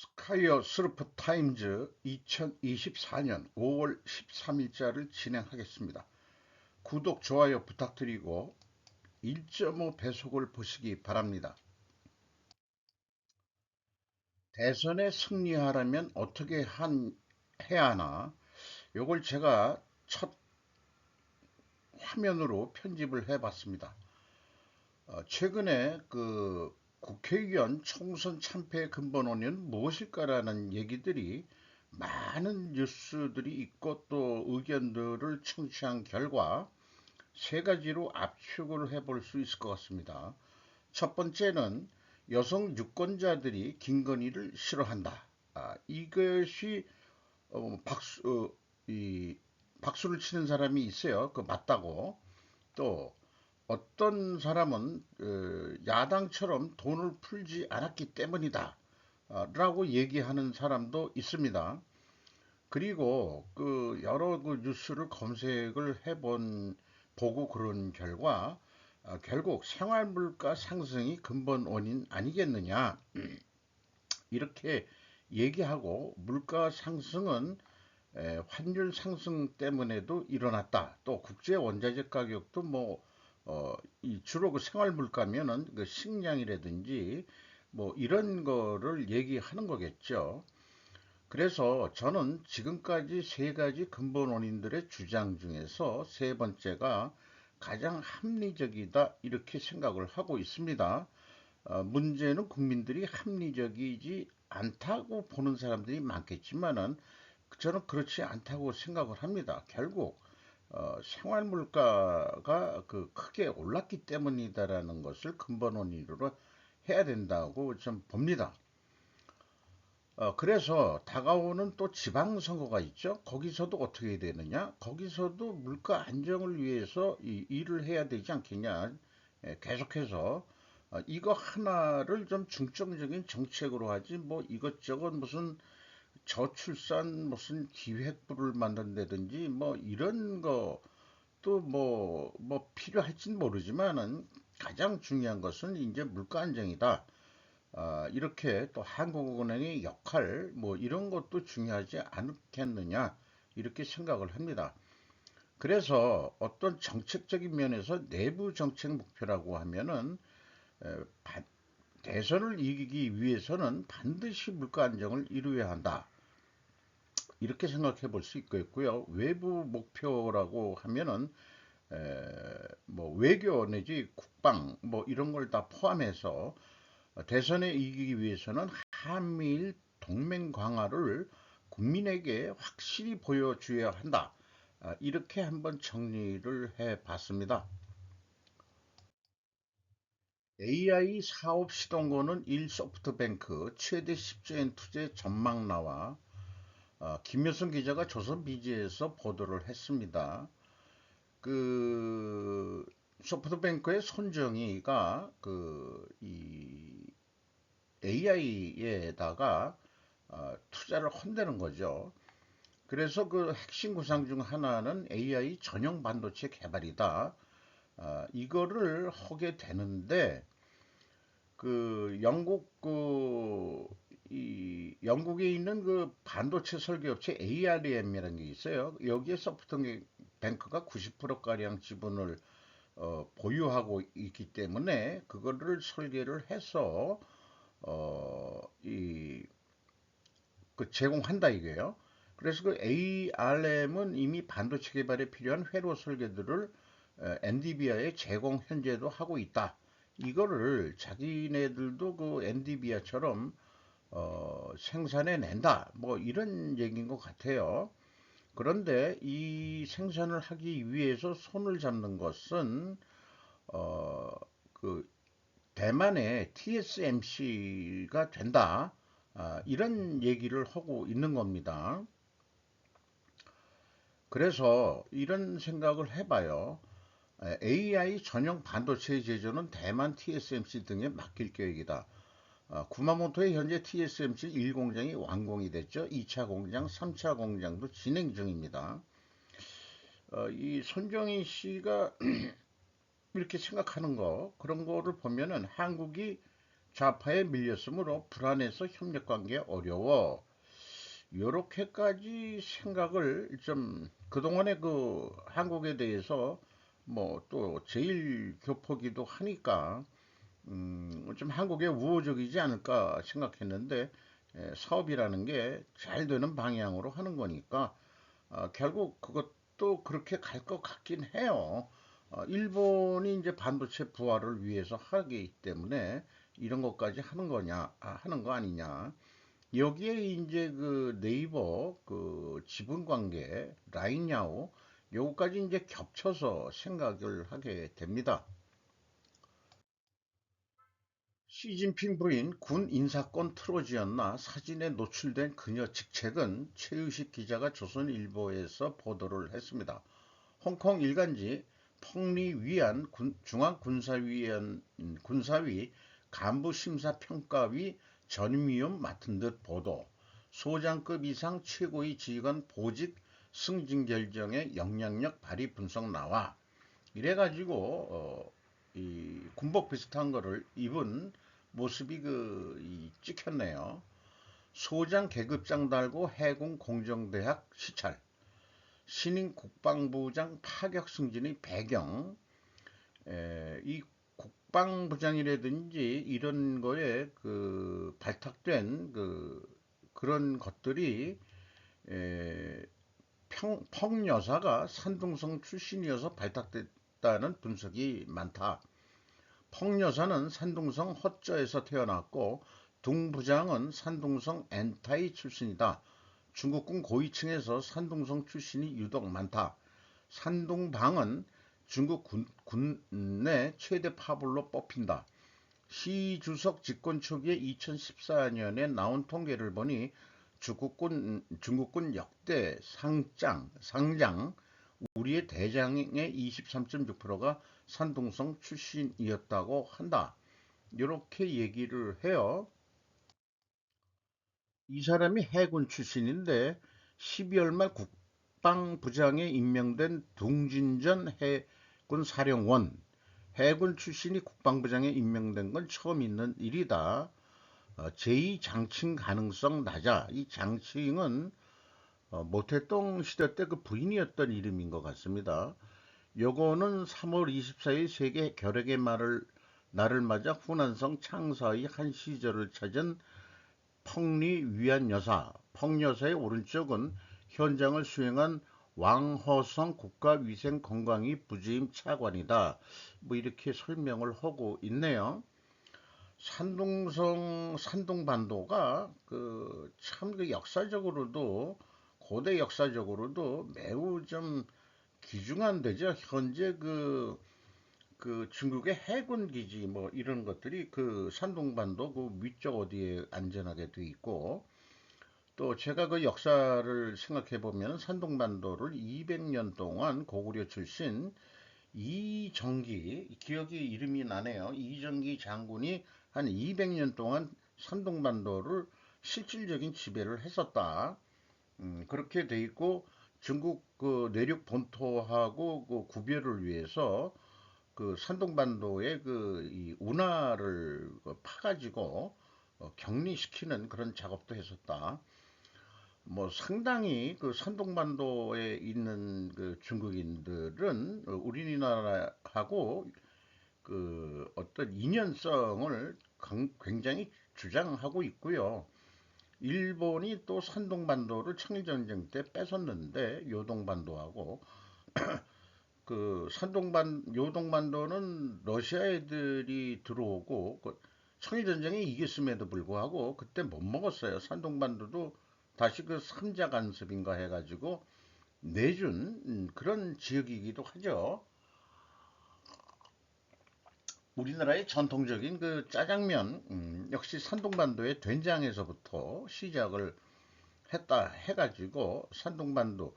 스카이어 스루프 타임즈 2024년 5월 13일자를 진행하겠습니다. 구독, 좋아요 부탁드리고 1.5 배속을 보시기 바랍니다. 대선에 승리하려면 어떻게 해야 하나? 요걸 제가 첫 화면으로 편집을 해봤습니다. 최근에 그 국회의원 총선 참패의 근본원인 무엇일까라는 얘기들이 많은 뉴스들이 있고 또 의견들을 청취한 결과 세 가지로 압축을 해볼 수 있을 것 같습니다. 첫 번째는 여성 유권자들이 김건희를 싫어한다. 이것이 박수, 박수를 치는 사람이 있어요. 그 맞다고. 또 어떤 사람은 야당처럼 돈을 풀지 않았기 때문이다 라고 얘기하는 사람도 있습니다. 그리고 그 여러 그 뉴스를 검색을 보고 그런 결과 결국 생활물가 상승이 근본 원인 아니겠느냐 이렇게 얘기하고, 물가 상승은 환율 상승 때문에도 일어났다. 또 국제 원자재 가격도 주로 그 생활 물가면은 그 식량이라든지 뭐 이런 거를 얘기하는 거겠죠. 그래서 저는 지금까지 세 가지 근본 원인들의 주장 중에서 세 번째가 가장 합리적이다 이렇게 생각을 하고 있습니다. 문제는 국민들이 합리적이지 않다고 보는 사람들이 많겠지만은 저는 그렇지 않다고 생각을 합니다. 결국 생활 물가가 그 크게 올랐기 때문이다라는 것을 근본 원인으로 해야 된다고 좀 봅니다. 그래서 다가오는 또 지방선거가 있죠. 거기서도 어떻게 해야 되느냐? 거기서도 물가 안정을 위해서 이 일을 해야 되지 않겠냐? 계속해서 이거 하나를 좀 중점적인 정책으로 하지, 뭐 이것저것 무슨 저출산 무슨 기획부를 만든다든지 뭐 이런 것도 뭐 필요할진 모르지만은 가장 중요한 것은 이제 물가 안정이다. 이렇게 또 한국은행의 역할 뭐 이런 것도 중요하지 않겠느냐 이렇게 생각을 합니다. 그래서 어떤 정책적인 면에서 내부 정책 목표라고 하면은 에, 바- 대선을 이기기 위해서는 반드시 물가 안정을 이루어야 한다. 이렇게 생각해 볼 수 있겠고요. 외부 목표라고 하면은 뭐 외교 내지 국방 뭐 이런 걸 다 포함해서 대선에 이기기 위해서는 한미일 동맹 강화를 국민에게 확실히 보여줘야 한다. 이렇게 한번 정리를 해 봤습니다. AI 사업 시동고는 1소프트뱅크 최대 10조엔 투자 전망 나와 김효성 기자가 조선 비즈에서 보도를 했습니다. 그 소프트뱅크의 손정희가 이 AI에다가 투자를 헌다는 거죠. 그래서 그 핵심 구상 중 하나는 AI 전용 반도체 개발이다. 이거를 하게 되는데 그 영국 이 영국에 있는 그 반도체 설계업체 ARM이라는 게 있어요. 여기에 소프트뱅크가 90%가량 지분을 보유하고 있기 때문에 그거를 설계를 해서 이 제공한다 이게요. 그래서 그 ARM은 이미 반도체 개발에 필요한 회로 설계들을 엔디비아에 제공 현재도 하고 있다. 이거를 자기네들도 그 엔디비아처럼 생산해 낸다. 뭐 이런 얘기인 것 같아요. 그런데 이 생산을 하기 위해서 손을 잡는 것은 어, 그 대만의 TSMC가 된다. 이런 얘기를 하고 있는 겁니다. 그래서 이런 생각을 해봐요. AI 전용 반도체 제조는 대만 TSMC 등에 맡길 계획이다. 구마모토의 현재 TSMC 1공장이 완공이 됐죠. 2차 공장, 3차 공장도 진행 중입니다. 이 손정희 씨가 이렇게 생각하는 거, 그런 거를 보면은 한국이 좌파에 밀렸으므로 불안해서 협력관계 어려워. 요렇게까지 생각을 좀 그동안에 그 한국에 대해서 뭐 또 제일 교포기도 하니까 좀 한국에 우호적이지 않을까 생각했는데 사업이라는 게 잘 되는 방향으로 하는 거니까 결국 그것도 그렇게 갈 것 같긴 해요. 일본이 이제 반도체 부활을 위해서 하기 때문에 이런 것까지 하는 거냐, 하는 거 아니냐. 여기에 이제 그 네이버 그 지분 관계, 라인야오, 요거까지 이제 겹쳐서 생각을 하게 됩니다. 시진핑 부인 군 인사권 트로지였나 사진에 노출된 그녀 직책은 최의식 기자가 조선일보에서 보도를 했습니다. 홍콩 일간지 펑리 위안 군사위 간부심사평가위 전임위원 맡은 듯 보도. 소장급 이상 최고위 지휘관 보직 승진 결정에 영향력 발휘 분석 나와. 이래가지고 이 군복 비슷한 거를 입은 모습이 찍혔네요. 소장 계급장 달고 해군 공정대학 시찰. 신임 국방부장 파격 승진의 배경, 이 국방부장이라든지 이런 거에 그 발탁된 그런 것들이 에, 펑 여사가 산둥성 출신이어서 발탁됐다는 분석이 많다. 펑 여사는 산둥성 허쩌에서 태어났고 둥 부장은 산둥성 엔타이 출신이다. 중국군 고위층에서 산둥성 출신이 유독 많다. 산둥방은 중국 군내 최대 파벌로 뽑힌다. 시 주석 집권 초기에 2014년에 나온 통계를 보니 중국군 역대 상장 우리의 대장의 23.6%가 산둥성 출신이었다고 한다. 이렇게 얘기를 해요. 이 사람이 해군 출신인데 12월 말 국방부장에 임명된 둥진전 해군 사령원, 해군 출신이 국방부장에 임명된 건 처음 있는 일이다. 제2 장칭 가능성 낮아. 이 장칭은 모태동 시대 때 그 부인이었던 이름인 것 같습니다. 요거는 3월 24일 세계 결핵의 날을 맞아 후난성 창사의 한 시절을 찾은 펑리 위안 여사, 펑 여사의 오른쪽은 현장을 수행한 왕허성 국가위생건강위 부주임 차관이다. 뭐 이렇게 설명을 하고 있네요. 산둥반도가 참 역사적으로도 고대 역사적으로도 매우 좀 귀중한 데죠. 현재 중국의 해군 기지 뭐 이런 것들이 그 산둥반도 그 위쪽 어디에 안전하게 돼 있고 또 제가 그 역사를 생각해 보면 산둥반도를 200년 동안 고구려 출신 이정기 기억이 이름이 나네요. 이정기 장군이 한 200년 동안 산둥반도를 실질적인 지배를 했었다. 그렇게 돼 있고 중국 그 내륙 본토하고 그 구별을 위해서 그 산둥반도의 이 운하를 파가지고 격리시키는 그런 작업도 했었다. 뭐 상당히 그 산둥반도에 있는 그 중국인들은 우리나라하고 그 어떤 인연성을 굉장히 주장하고 있고요. 일본이 또 산둥반도를 청일전쟁 때 뺏었는데 요동반도하고 요동반도는 러시아 애들이 들어오고 청일전쟁에 이겼음에도 불구하고 그때 못 먹었어요. 산둥반도도 다시 그 삼자 간섭인가 해가지고 내준 그런 지역이기도 하죠. 우리나라의 전통적인 그 짜장면 역시 산둥반도의 된장에서부터 시작을 했다 해가지고 산둥반도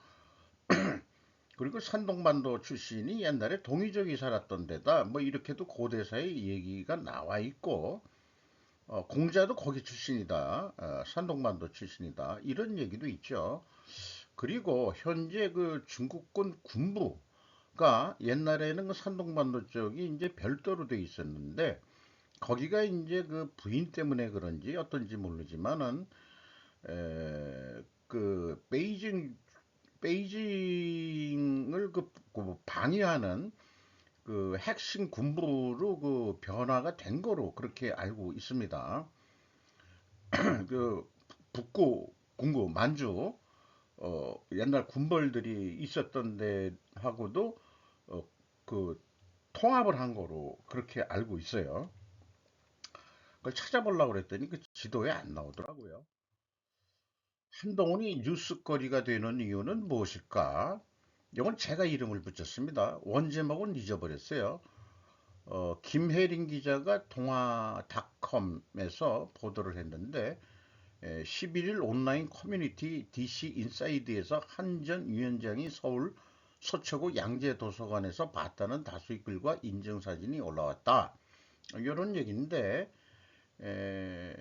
그리고 산동반도 출신이 옛날에 동이족이 살았던 데다 뭐 이렇게도 고대사의 얘기가 나와 있고 공자도 거기 출신이다. 산동반도 출신이다. 이런 얘기도 있죠. 그리고 현재 그 중국군 군부가 옛날에는 그 산동반도 쪽이 이제 별도로 돼 있었는데 거기가 이제 그 부인 때문에 그런지 어떤지 모르지만은 그 베이징을 그 방위하는 그 핵심 군부로 그 변화가 된 거로 그렇게 알고 있습니다. 그 북구 군구 만주 옛날 군벌들이 있었던 데하고도 어, 그 통합을 한 거로 그렇게 알고 있어요. 그걸 찾아보려고 그랬더니 그 지도에 안 나오더라고요. 한동훈이 뉴스거리가 되는 이유는 무엇일까? 이건 제가 이름을 붙였습니다. 원제목은 잊어버렸어요. 김혜린 기자가 동아닷컴에서 보도를 했는데 11일 온라인 커뮤니티 DC 인사이드에서 한 전 위원장이 서울 서초구 양재도서관에서 봤다는 다수의 글과 인증사진이 올라왔다. 이런 얘기인데 에,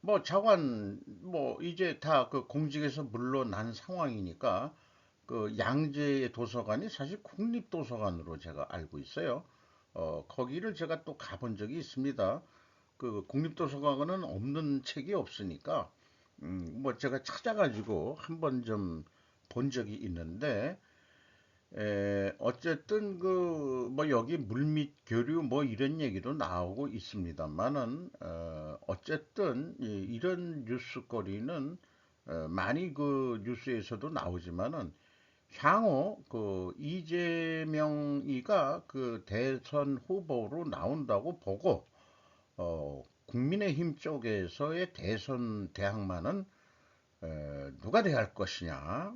뭐 자관 뭐 이제 다 그 공직에서 물러난 상황이니까 그 양재 도서관이 사실 국립도서관으로 제가 알고 있어요. 거기를 제가 또 가본 적이 있습니다. 그 국립도서관은 없는 책이 없으니까 뭐 제가 찾아가지고 한번 좀 본 적이 있는데 어쨌든 그 뭐 여기 물밑 교류 뭐 이런 얘기도 나오고 있습니다만은 어쨌든 이런 뉴스거리는 많이 그 뉴스에서도 나오지만은 향후 그 이재명이가 그 대선 후보로 나온다고 보고 국민의힘 쪽에서의 대선 대항마는 누가 돼야 할 것이냐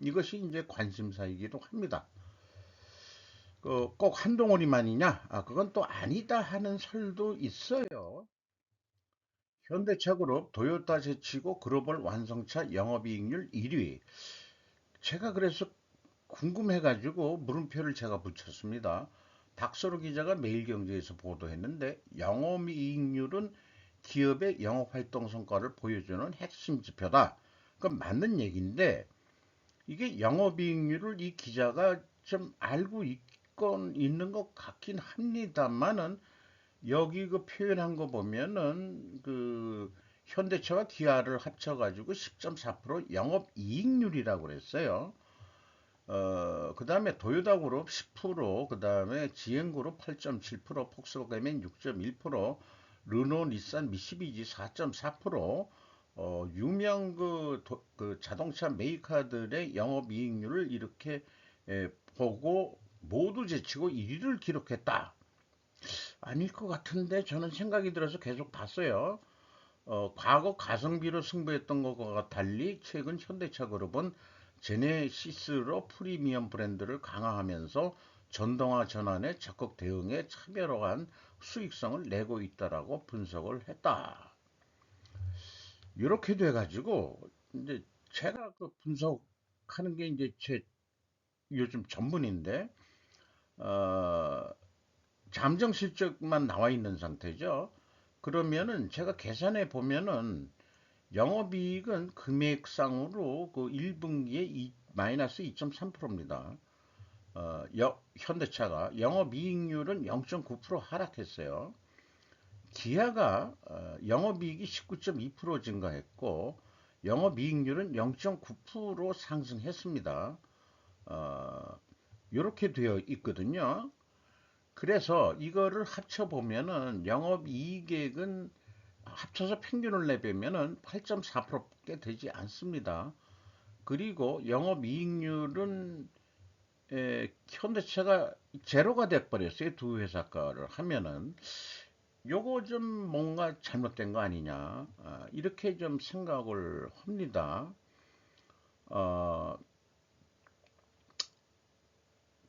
이것이 이제 관심사이기도 합니다. 꼭 한동훈이만이냐? 그건 또 아니다 하는 설도 있어요. 현대차그룹 도요타 제치고 글로벌 완성차 영업이익률 1위. 제가 그래서 궁금해가지고 물음표를 제가 붙였습니다. 박서로 기자가 매일경제에서 보도했는데 영업이익률은 기업의 영업활동 성과를 보여주는 핵심 지표다. 그건 맞는 얘기인데 이게 영업이익률을 이 기자가 좀 알고 있건 있는 것 같긴 합니다만은 여기 그 표현한 거 보면은 그 현대차와 기아를 합쳐가지고 10.4% 영업이익률이라고 그랬어요. 그 다음에 도요타 그룹 10%, 그 다음에 지행그룹 8.7%, 폭스바겐 6.1%, 르노, 닛산, 미쓰비시 4.4%, 유명 그 자동차 메이커들의 영업이익률을 이렇게 보고 모두 제치고 1위를 기록했다. 아닐 것 같은데 저는 생각이 들어서 계속 봤어요. 과거 가성비로 승부했던 것과 달리 최근 현대차 그룹은 제네시스로 프리미엄 브랜드를 강화하면서 전동화 전환에 적극 대응해 차별화한 수익성을 내고 있다라고 분석을 했다. 이렇게 돼가지고 이제 제가 그 분석하는 게 이제 제 요즘 전문인데 어, 잠정 실적만 나와 있는 상태죠. 그러면은 제가 계산해 보면은 영업이익은 금액상으로 그 1분기에 마이너스 2.3%입니다. 현대차가 영업이익률은 0.9% 하락했어요. 기아가 영업이익이 19.2% 증가했고 영업이익률은 0.9% 상승했습니다. 어, 이렇게 되어 있거든요. 그래서 이거를 합쳐보면은 영업이익액은 합쳐서 평균을 내보면은 8.4%꽤 되지 않습니다. 그리고 영업이익률은 현대차가 제로가 돼버렸어요. 두 회사 거를 하면은 요거 좀 뭔가 잘못된 거 아니냐 이렇게 좀 생각을 합니다. 어,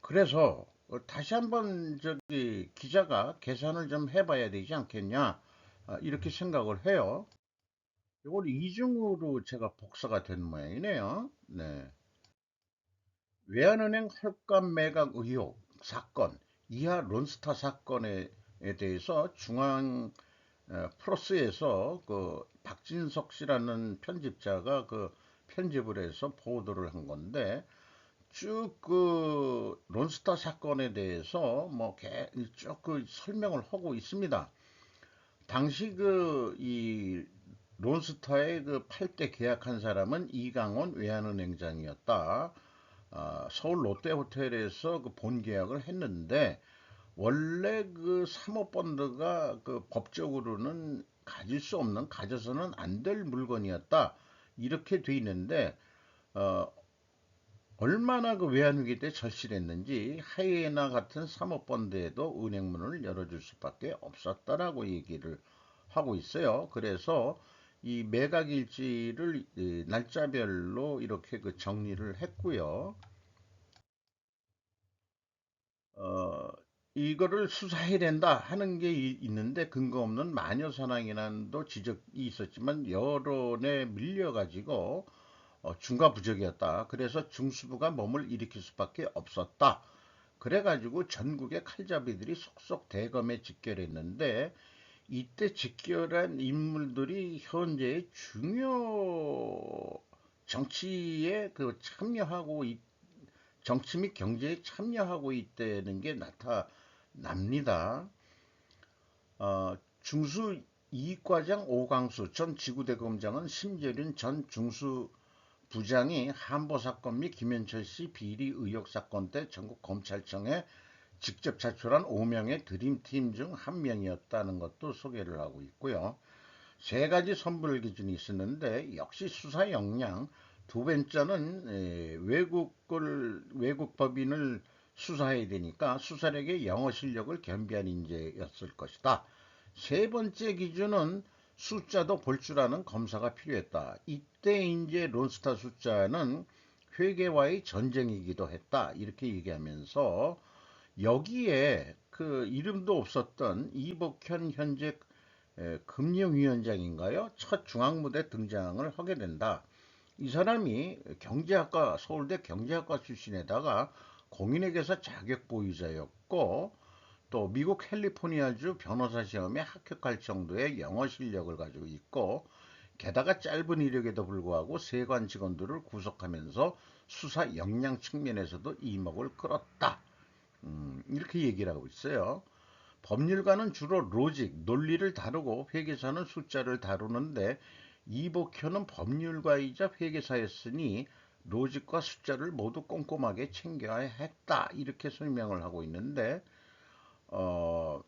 그래서 다시 한번 저기 기자가 계산을 좀 해봐야 되지 않겠냐 이렇게 생각을 해요. 이걸 이중으로 제가 복사가 된 모양이네요. 네. 외환은행 헐값 매각 의혹 사건, 이하 론스타 사건에 대해서 중앙 플러스에서 그 박진석 씨라는 편집자가 그 편집을 해서 보도를 한 건데 쭉 그 론스타 사건에 대해서 뭐 쭉그 설명을 하고 있습니다. 당시 이 론스타의 그 8대 계약한 사람은 이강원 외환은행장이었다. 서울 롯데호텔에서 그 본계약을 했는데 원래 그 사모펀드가 그 법적으로는 가질 수 없는, 가져서는 안 될 물건이었다. 이렇게 돼 있는데 어, 얼마나 그 외환위기 때 절실했는지 하이에나 같은 사모펀드에도 은행문을 열어줄 수밖에 없었다라고 얘기를 하고 있어요. 그래서 이 매각일지를 날짜별로 이렇게 그 정리를 했고요. 어, 이거를 수사해야 된다 하는 게 있는데 근거 없는 마녀사냥이란도 지적이 있었지만 여론에 밀려가지고 중과부적이었다. 그래서 중수부가 몸을 일으킬 수밖에 없었다. 그래가지고 전국의 칼잡이들이 속속 대검에 직결했는데 이때 직결한 인물들이 현재의 중요 정치에 그 참여하고 정치 및 경제에 참여하고 있다는 게 나타납니다. 중수 이과장 오광수 전 지구대검장은 심재륜 전 중수 부장이 한보 사건 및 김현철 씨 비리 의혹 사건 때 전국 검찰청에 직접 차출한 5명의 드림팀 중 한 명이었다는 것도 소개를 하고 있고요. 세 가지 선불 기준이 있었는데 역시 수사 역량. 두 번째는 외국 법인을 수사해야 되니까 수사력의 영어 실력을 겸비한 인재였을 것이다. 세 번째 기준은 숫자도 볼 줄 아는 검사가 필요했다. 이때 이제 론스타 숫자는 회계와의 전쟁이기도 했다. 이렇게 얘기하면서 여기에 그 이름도 없었던 이복현 현재 금융위원장인가요? 첫 중앙무대 등장을 하게 된다. 이 사람이 서울대 경제학과 출신에다가 공인회계사 자격 보유자였고 또 미국 캘리포니아주 변호사 시험에 합격할 정도의 영어 실력을 가지고 있고 게다가 짧은 이력에도 불구하고 세관 직원들을 구속하면서 수사 역량 측면에서도 이목을 끌었다. 이렇게 얘기를 하고 있어요. 법률가는 주로 로직, 논리를 다루고 회계사는 숫자를 다루는데 이복현은 법률가이자 회계사였으니 로직과 숫자를 모두 꼼꼼하게 챙겨야 했다. 이렇게 설명을 하고 있는데 어,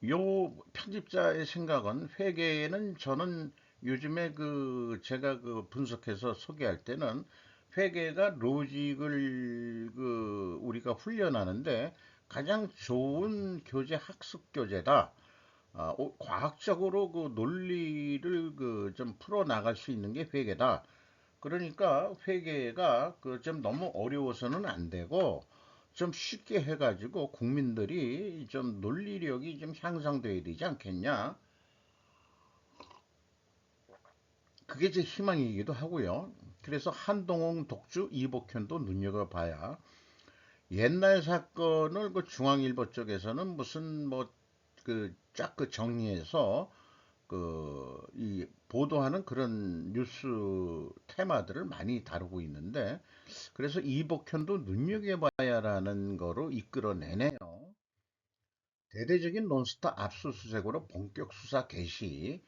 요 편집자의 생각은 회계는 저는 요즘에 그 제가 그 분석해서 소개할 때는 회계가 로직을 그 우리가 훈련하는데 가장 좋은 교재 학습 교재다. 과학적으로 그 논리를 그 좀 풀어 나갈 수 있는 게 회계다. 그러니까 회계가 그 좀 너무 어려워서는 안 되고 좀 쉽게 해가지고 국민들이 좀 논리력이 좀 향상돼야 되지 않겠냐. 그게 제 희망이기도 하고요. 그래서 한동훈 독주 이복현도 눈여겨봐야 옛날 사건을 그 중앙일보 쪽에서는 무슨 뭐 그 쫙 그 정리해서 이 보도하는 그런 뉴스 테마들을 많이 다루고 있는데 그래서 이복현도 눈여겨봐야라는 거로 이끌어내네요. 대대적인 론스타 압수수색으로 본격 수사 개시.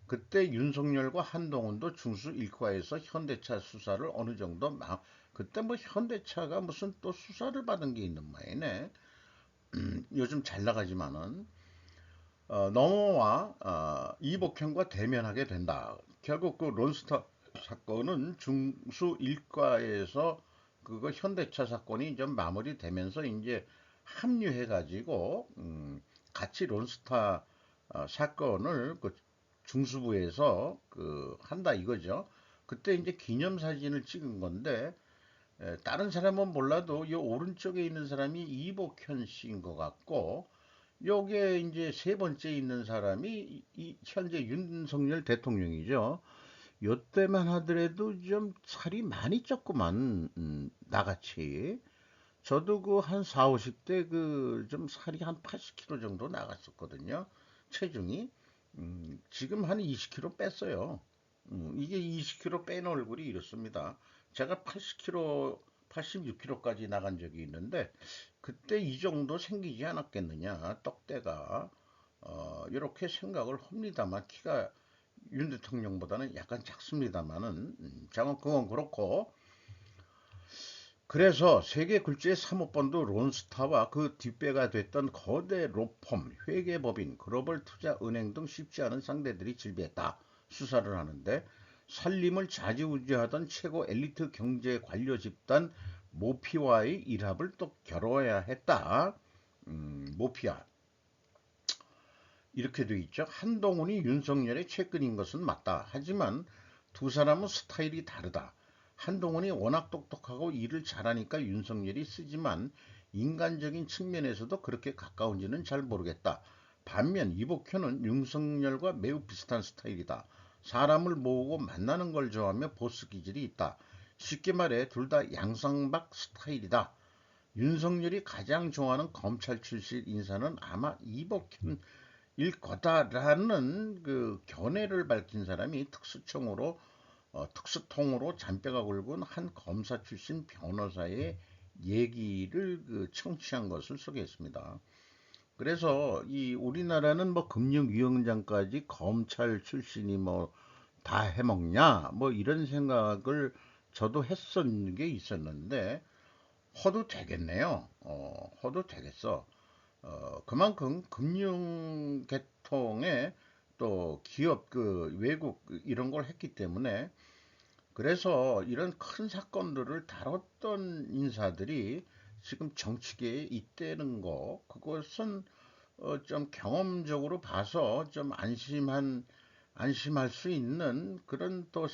그때 윤석열과 한동훈도 중수 일과에서 현대차 수사를 어느 정도 그때 뭐 현대차가 무슨 또 수사를 받은 게 있는 모양이네. 요즘 잘 나가지만은 넘어와 이복현과 대면하게 된다. 결국 그 론스타 사건은 중수 일과에서 그거 현대차 사건이 좀 마무리되면서 이제 합류해가지고 같이 론스타 사건을 그 중수부에서 그 한다 이거죠. 그때 이제 기념사진을 찍은 건데 다른 사람은 몰라도 이 오른쪽에 있는 사람이 이복현 씨인 것 같고 요게 이제 세 번째 있는 사람이 현재 윤석열 대통령이죠. 요때만 하더라도 좀 살이 많이 쪘구만, 나같이. 저도 그 한 4, 50대 그 좀 살이 한 80kg 정도 나갔었거든요. 체중이. 지금 한 20kg 뺐어요. 이게 20kg 뺀 얼굴이 이렇습니다. 제가 80kg, 86kg까지 나간 적이 있는데 그때 이 정도 생기지 않았겠느냐, 떡대가. 이렇게 생각을 합니다만 키가 윤 대통령보다는 약간 작습니다만은 그건 그렇고 그래서 세계 굴지의 사모펀드 론스타와 그 뒷배가 됐던 거대 로펌, 회계법인, 글로벌 투자은행 등 쉽지 않은 상대들이 질비했다. 수사를 하는데 살림을 좌지우지하던 최고 엘리트 경제 관료 집단 모피와의 일합을 또 겨뤄야 했다. 모피아. 이렇게 돼 있죠. 한동훈이 윤석열의 최근인 것은 맞다. 하지만 두 사람은 스타일이 다르다. 한동훈이 워낙 똑똑하고 일을 잘하니까 윤석열이 쓰지만 인간적인 측면에서도 그렇게 가까운지는 잘 모르겠다. 반면 이복현은 윤석열과 매우 비슷한 스타일이다. 사람을 모으고 만나는 걸 좋아하며 보스 기질이 있다. 쉽게 말해 둘 다 양상박 스타일이다. 윤석열이 가장 좋아하는 검찰 출신 인사는 아마 이복현 일 거다라는 그 견해를 밝힌 사람이 특수통으로 잔뼈가 굵은 한 검사 출신 변호사의 얘기를 청취한 것을 소개했습니다. 그래서 이 우리나라는 뭐 금융위원장까지 검찰 출신이 뭐 다 해먹냐 뭐 이런 생각을 저도 했었는 게 있었는데 허도 되겠네요. 허도 되겠어. 그만큼 금융 계통에 또 기업 외국 이런 걸 했기 때문에 그래서 이런 큰 사건들을 다뤘던 인사들이 지금 정치계에 있다는 거 그것은 좀 경험적으로 봐서 좀 안심할 수 있는 그런 또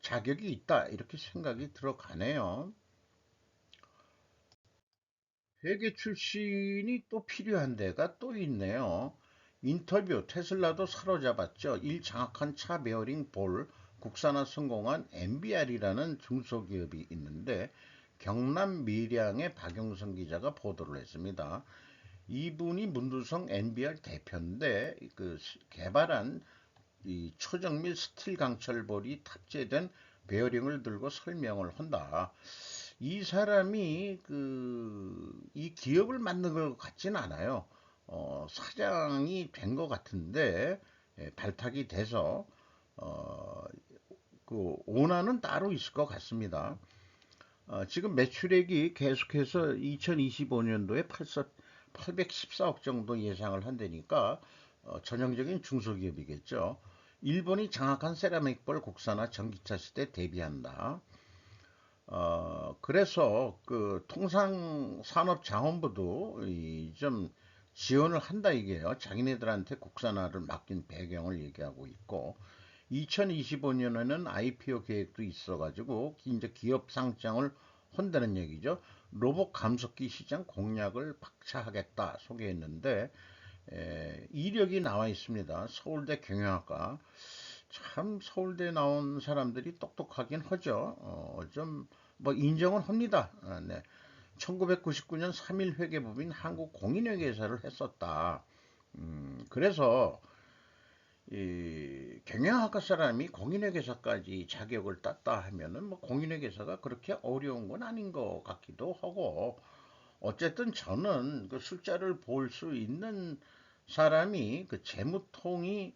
자격이 있다 이렇게 생각이 들어가네요. 회계 출신이 또 필요한 데가 또 있네요. 인터뷰 테슬라도 사로잡았죠. 일 장악한 차 베어링 볼 국산화 성공한 MBR이라는 중소기업이 있는데 경남 밀양의 박용선 기자가 보도를 했습니다. 이분이 문두성 MBR 대표인데 개발한 이 초정밀 스틸 강철볼이 탑재된 베어링을 들고 설명을 한다. 이 사람이 이 기업을 만든 것 같지는 않아요. 사장이 된 것 같은데 발탁이 돼서 어, 오너는 따로 있을 것 같습니다. 지금 매출액이 계속해서 2025년도에 814억 정도 예상을 한다니까 전형적인 중소기업이겠죠. 일본이 장악한 세라믹볼 국산화 전기차 시대 대비한다. 그래서 통상산업자원부도 좀 지원을 한다 이게요. 자기네들한테 국산화를 맡긴 배경을 얘기하고 있고, 2025년에는 IPO 계획도 있어가지고 이제 기업 상장을 한다는 얘기죠. 로봇 감속기 시장 공략을 박차하겠다 소개했는데 이력이 나와 있습니다. 서울대 경영학과. 참 서울대 나온 사람들이 똑똑하긴 하죠. 좀 뭐 인정은 합니다. 네. 1999년 3일 회계법인 한국공인회계사를 했었다. 그래서 이 경영학과 사람이 공인회계사까지 자격을 땄다 하면은 뭐 공인회계사가 그렇게 어려운 건 아닌 것 같기도 하고 어쨌든 저는 그 숫자를 볼 수 있는 사람이 그 재무통이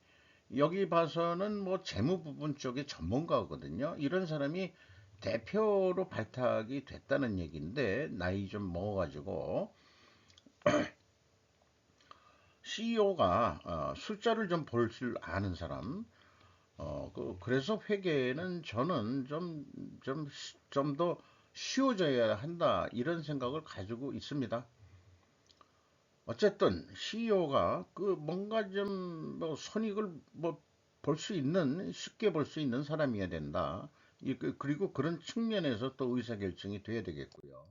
여기 봐서는 뭐 재무 부분 쪽에 전문가거든요. 이런 사람이 대표로 발탁이 됐다는 얘기인데 나이 좀 먹어가지고 CEO가 숫자를 좀 볼 줄 아는 사람. 그래서 회계는 저는 좀 더 쉬워져야 한다 이런 생각을 가지고 있습니다. 어쨌든 CEO가 뭔가 좀 뭐 손익을 뭐 볼 수 있는 쉽게 볼 수 있는 사람이어야 된다. 그리고 그런 측면에서 또 의사결정이 돼야 되겠고요.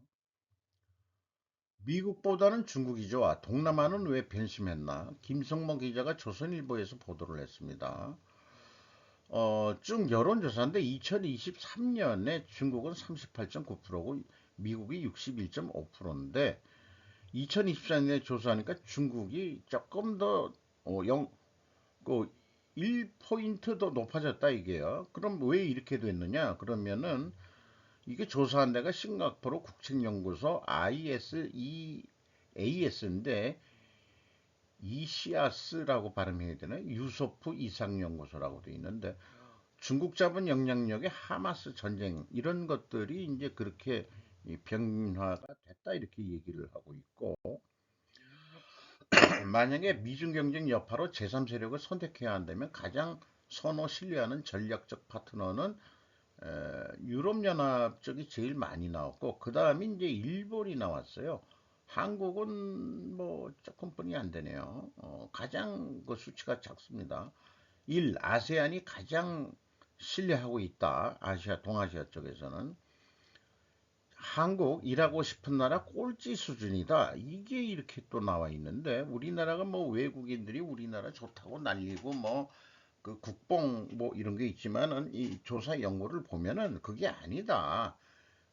미국보다는 중국이 좋아. 동남아는 왜 변심했나? 김성모 기자가 조선일보에서 보도를 했습니다. 쭉 여론조사인데 2023년에 중국은 38.9%고 미국이 61.5%인데 2024년에 조사하니까 중국이 조금 더 1포인트 더 높아졌다 이게요. 그럼 왜 이렇게 됐느냐? 그러면은 이게 조사한 데가 싱가포르 국책연구소 ISEAS인데 이시아스라고 발음해야 되나? 유소프 이상연구소라고 돼 있는데 중국 자본 영향력의 하마스 전쟁 이런 것들이 이제 그렇게 이 병화가 됐다 이렇게 얘기를 하고 있고 만약에 미중 경쟁 여파로 제3세력을 선택해야 한다면 가장 선호 신뢰하는 전략적 파트너는 유럽연합 쪽이 제일 많이 나왔고 그 다음에 이제 일본이 나왔어요. 한국은 뭐 조금뿐이 안 되네요. 가장 그 수치가 작습니다. 1. 아세안이 가장 신뢰하고 있다. 아시아, 동아시아 쪽에서는. 한국 일하고 싶은 나라 꼴찌 수준이다. 이게 이렇게 또 나와 있는데 우리나라가 뭐 외국인들이 우리나라 좋다고 난리고 뭐 그 국뽕 뭐 이런 게 있지만은 이 조사 연구를 보면은 그게 아니다.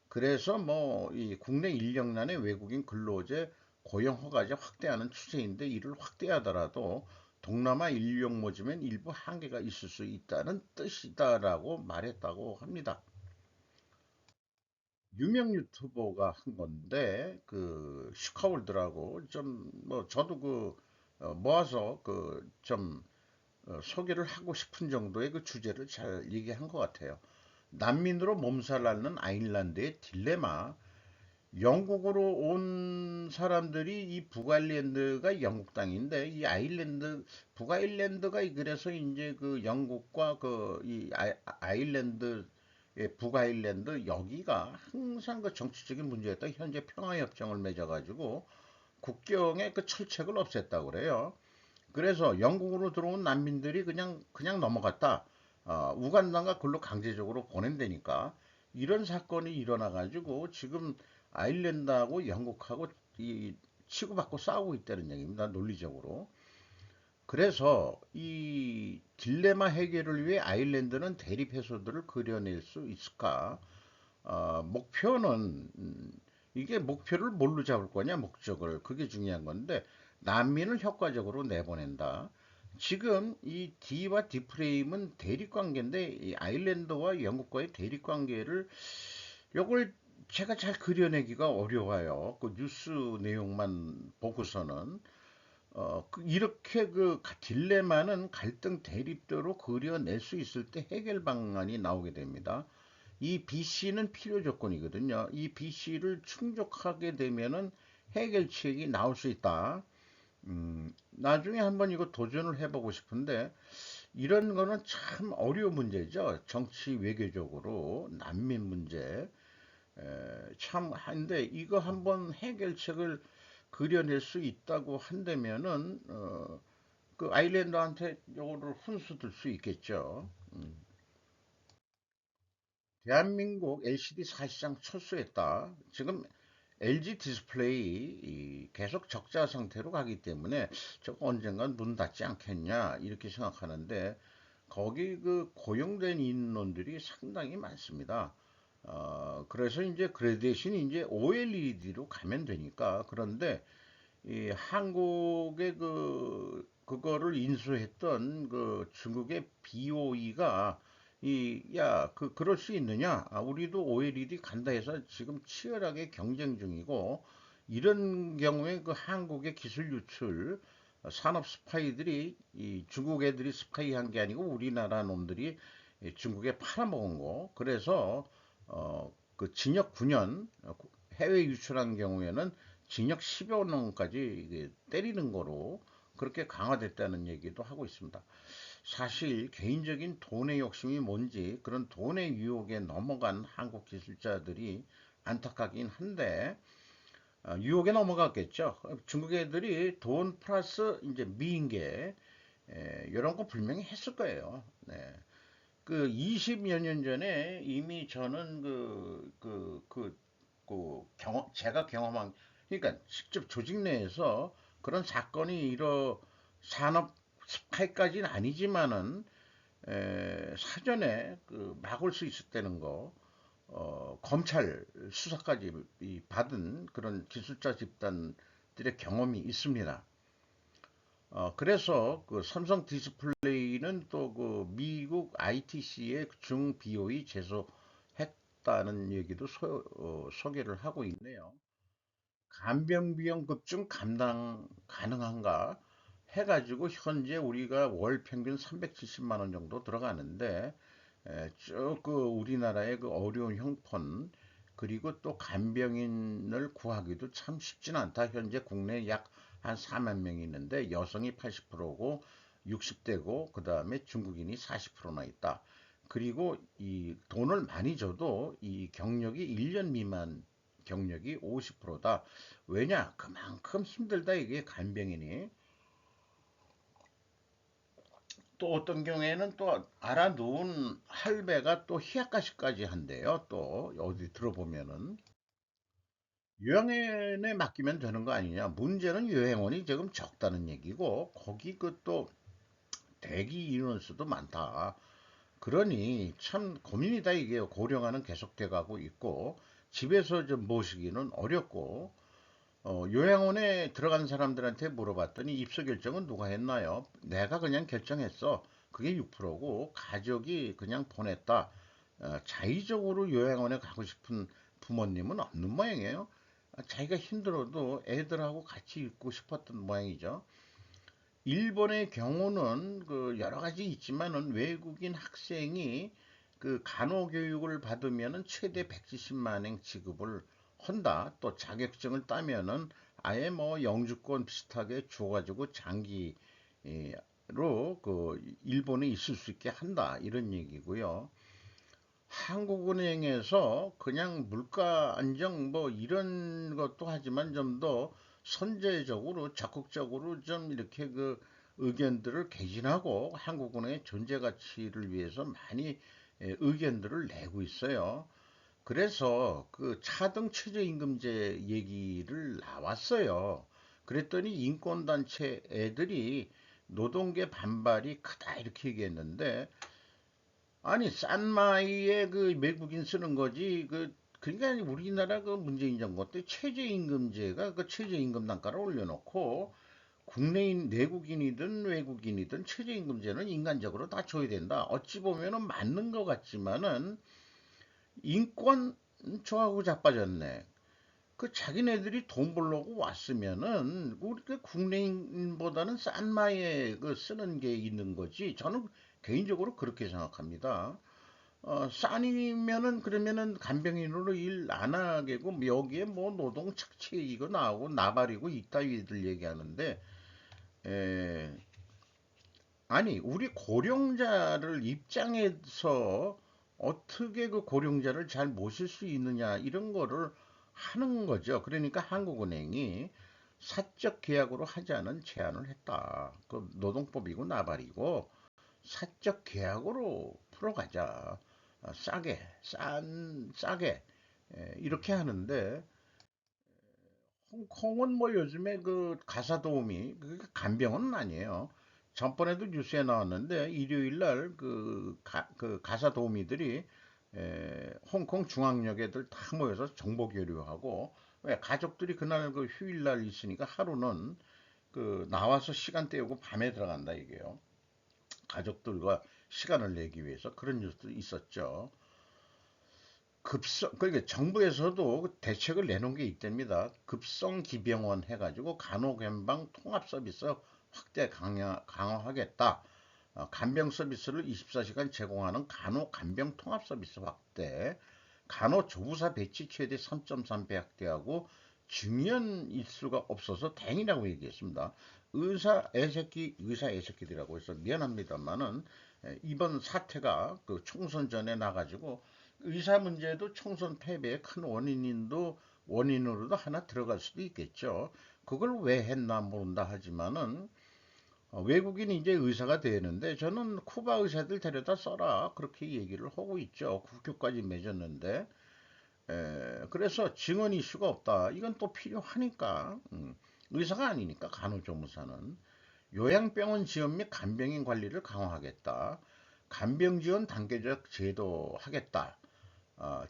그래서 뭐 이 국내 인력난의 외국인 근로제 고용 허가제 확대하는 추세인데 이를 확대하더라도 동남아 인력 모집엔 일부 한계가 있을 수 있다는 뜻이다라고 말했다고 합니다. 유명 유튜버가 한 건데 그 슈카월드라고 좀 뭐 저도 그 모아서 그 좀 소개를 하고 싶은 정도의 그 주제를 잘 얘기한 것 같아요. 난민으로 몸살 앓는 아일랜드의 딜레마. 영국으로 온 사람들이 이 북아일랜드가 영국 땅인데 이 아일랜드 북아일랜드가 그래서 이제 그 영국과 그 이 아일랜드 북아일랜드 여기가 항상 그 정치적인 문제였다. 현재 평화협정을 맺어가지고 국경의 그 철책을 없앴다고 그래요. 그래서 영국으로 들어온 난민들이 그냥 넘어갔다. 우간다가 글로 강제적으로 보낸다니까 이런 사건이 일어나가지고 지금 아일랜드하고 영국하고 이 치고받고 싸우고 있다는 얘기입니다. 논리적으로. 그래서 이 딜레마 해결을 위해 아일랜드는 대립 해소들을 그려낼 수 있을까? 목표는 이게 목표를 뭘로 잡을 거냐 목적을 그게 중요한 건데 난민을 효과적으로 내보낸다. 지금 이 D와 D 프레임은 대립 관계인데 이 아일랜드와 영국과의 대립 관계를 요걸 제가 잘 그려내기가 어려워요. 그 뉴스 내용만 보고서는 이렇게 그 딜레마는 갈등 대립도로 그려낼 수 있을 때 해결 방안이 나오게 됩니다. 이 BC는 필요 조건이거든요. 이 BC를 충족하게 되면은 해결책이 나올 수 있다. 나중에 한번 이거 도전을 해보고 싶은데 이런 거는 참 어려운 문제죠. 정치 외교적으로 난민 문제 참 한데 이거 한번 해결책을 그려낼 수 있다고 한다면은 그 아일랜드한테 요거를 훈수 둘 수 있겠죠. 대한민국 LCD 사실상 철수했다. 지금 LG 디스플레이 계속 적자 상태로 가기 때문에 저거 언젠간 문 닫지 않겠냐 이렇게 생각하는데 거기 그 고용된 인원들이 상당히 많습니다. 그래서 이제 그 대신 이제 OLED로 가면 되니까 그런데 이 한국의 그거를 인수했던 그 중국의 BOE가 그럴 수 있느냐? 우리도 OLED 간다 해서 지금 치열하게 경쟁 중이고 이런 경우에 그 한국의 기술 유출 산업 스파이들이 이 중국 애들이 스파이한 게 아니고 우리나라 놈들이 중국에 팔아먹은 거. 그래서 그 징역 9년 해외 유출한 경우에는 징역 10여 년까지 때리는 거로 그렇게 강화됐다는 얘기도 하고 있습니다. 사실 개인적인 돈의 욕심이 뭔지 그런 돈의 유혹에 넘어간 한국 기술자들이 안타깝긴 한데 유혹에 넘어갔겠죠. 중국 애들이 돈 플러스 이제 미인계 이런 거 분명히 했을 거예요. 네. 그 20여 년 전에 이미 저는 제가 경험한, 그러니까 직접 조직 내에서 그런 사건이 산업 스파이까지는 아니지만은, 사전에 그 막을 수 있었다는 거, 검찰 수사까지 받은 그런 기술자 집단들의 경험이 있습니다. 그래서 그 삼성 디스플레이는 또 그 미국 ITC의 중 BOE 제소했다는 얘기도 소개를 하고 있네요. 간병비용 급증 감당 가능한가? 해가지고 현재 우리가 월 평균 370만 원 정도 들어가는데 쭉 그 우리나라의 그 어려운 형편 그리고 또 간병인을 구하기도 참 쉽진 않다. 현재 국내에 약 한 4만 명이 있는데 여성이 80%고 60대고 그 다음에 중국인이 40%나 있다. 그리고 이 돈을 많이 줘도 이 경력이 1년 미만 경력이 50%다. 왜냐? 그만큼 힘들다 이게 간병인이. 또 어떤 경우에는 또 알아놓은 할배가 또 희약가시까지 한대요. 또 어디 들어보면은 요양원에 맡기면 되는 거 아니냐. 문제는 요양원이 지금 적다는 얘기고 거기 그 또 대기 인원수도 많다. 그러니 참 고민이다 이게. 고령화는 계속돼 가고 있고 집에서 좀 모시기는 어렵고 요양원에 들어간 사람들한테 물어봤더니 입소 결정은 누가 했나요? 내가 그냥 결정했어. 그게 6%고 가족이 그냥 보냈다. 자의적으로 요양원에 가고 싶은 부모님은 없는 모양이에요. 자기가 힘들어도 애들하고 같이 있고 싶었던 모양이죠. 일본의 경우는 그 여러 가지 있지만은 외국인 학생이 그 간호교육을 받으면은 최대 170만 엔 지급을 한다. 또 자격증을 따면은 아예 뭐 영주권 비슷하게 줘가지고 장기로 그 일본에 있을 수 있게 한다. 이런 얘기고요. 한국은행에서 그냥 물가 안정 뭐 이런 것도 하지만 좀 더 선제적으로 적극적으로 좀 이렇게 그 의견들을 개진하고 한국은행의 존재 가치를 위해서 많이 의견들을 내고 있어요. 그래서 그 차등 최저임금제 얘기를 나왔어요. 그랬더니 인권단체 애들이 노동계 반발이 크다 이렇게 얘기했는데 아니 싼 마이에 그 외국인 쓰는 거지 그러니까 우리나라 그 문재인 정부 때 최저임금제가 그 최저임금 단가를 올려놓고 국내인 내국인이든 외국인이든 최저임금제는 인간적으로 다 줘야 된다. 어찌 보면은 맞는 것 같지만은 인권 저하고 자빠졌네. 그 자기네들이 돈 벌려고 왔으면은 우리 그 국내인보다는 싼 마이에 그 쓰는 게 있는 거지. 저는 개인적으로 그렇게 생각합니다. 싼이면은 그러면은 간병인으로 일 안 하게고 뭐 여기에 뭐 노동 착취 이거 나오고 나발이고 이따위들 얘기하는데 에, 아니 우리 고령자를 입장에서 어떻게 그 고령자를 잘 모실 수 있느냐 이런 거를 하는 거죠. 그러니까 한국은행이 사적 계약으로 하자는 제안을 했다. 그 노동법이고 나발이고 사적 계약으로 풀어가자. 싸게 이렇게 하는데 홍콩은 뭐 요즘에 그 가사 도우미 그 간병은 아니에요. 전번에도 뉴스에 나왔는데 일요일 날그 가사 도우미들이 홍콩 중앙역 애들 다 모여서 정보 교류하고 왜 가족들이 그날 그 휴일 날 있으니까 하루는 그 나와서 시간 때우고 밤에 들어간다 이게요. 가족들과 시간을 내기 위해서 그런 뉴스도 있었죠. 그러니까 정부에서도 대책을 내놓은 게 있답니다. 급성 기병원 해가지고 간호견방 통합 서비스 확대 강화하겠다. 간병 서비스를 24시간 제공하는 간호 간병 통합 서비스 확대. 간호조무사 배치 최대 3.3배 확대하고 중요한 일수가 없어서 다행이라고 얘기했습니다. 의사 애새끼들이라고 해서 미안합니다만은 이번 사태가 그 총선 전에 나가지고 의사 문제도 총선 패배의 큰 원인으로도 하나 들어갈 수도 있겠죠. 그걸 왜 했나 모른다 하지만은 외국인이 이제 의사가 되는데 저는 쿠바 의사들 데려다 써라 그렇게 얘기를 하고 있죠. 국교까지 맺었는데 그래서 증언 이슈가 없다. 이건 또 필요하니까 의사가 아니니까 간호조무사는 요양병원 지원 및 간병인 관리를 강화하겠다. 간병 지원 단계적 제도 하겠다.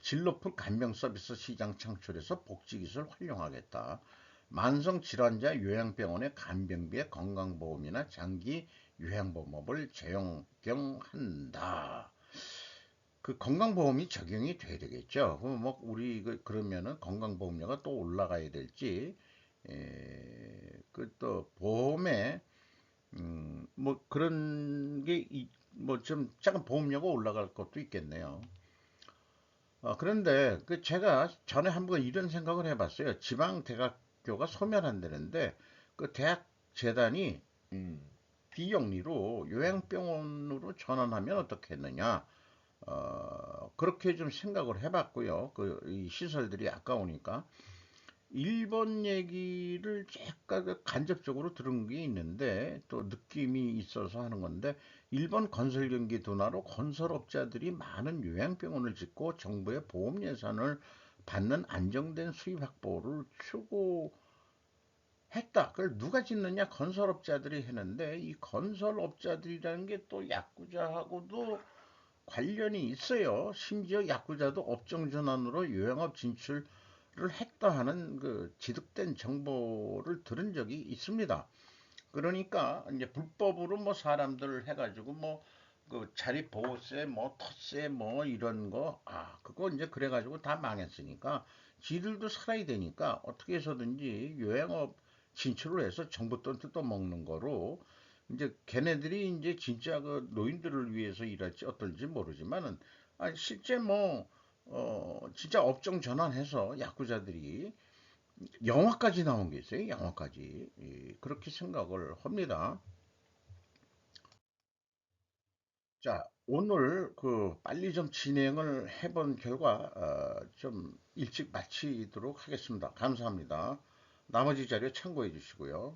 질 높은 간병 서비스 시장 창출해서 복지기술 활용하겠다. 만성질환자 요양병원의 간병비의 건강보험이나 장기 요양보험업을 적용한다. 그 건강보험이 적용이 돼야 되겠죠. 그럼 뭐 우리 그러면은 건강보험료가 또 올라가야 될지, 그 또 보험에 뭐 그런 게 뭐 좀 작은 보험료가 올라갈 것도 있겠네요. 그런데 그 제가 전에 한번 이런 생각을 해봤어요. 지방 대학교가 소멸한다는데 그 대학 재단이 비영리로 요양병원으로 전환하면 어떻겠느냐. 그렇게 좀 생각을 해봤고요. 이 시설들이 아까우니까. 일본 얘기를 약간 간접적으로 들은 게 있는데 또 느낌이 있어서 하는 건데 일본 건설 경기 둔화로 건설업자들이 많은 요양병원을 짓고 정부의 보험 예산을 받는 안정된 수입 확보를 추구했다. 그걸 누가 짓느냐? 건설업자들이 했는데 이 건설업자들이라는 게 또 야쿠자하고도 관련이 있어요. 심지어 야쿠자도 업종 전환으로 요양업 진출을 했다 하는 그 지득된 정보를 들은 적이 있습니다. 그러니까 이제 불법으로 뭐 사람들 해가지고 뭐 그 자리 보호세 뭐 텃세 뭐 이런 거 그거 이제 그래가지고 다 망했으니까 지들도 살아야 되니까 어떻게 해서든지 요양업 진출을 해서 정부 돈 뜯어먹는 거로 이제 걔네들이 이제 진짜 그 노인들을 위해서 일할지 어떨지 모르지만은 실제 뭐 진짜 업종 전환해서 야구자들이 영화까지 나온 게 있어요. 영화까지 그렇게 생각을 합니다. 자, 오늘 그 빨리 좀 진행을 해본 결과 좀 일찍 마치도록 하겠습니다. 감사합니다. 나머지 자료 참고해 주시고요.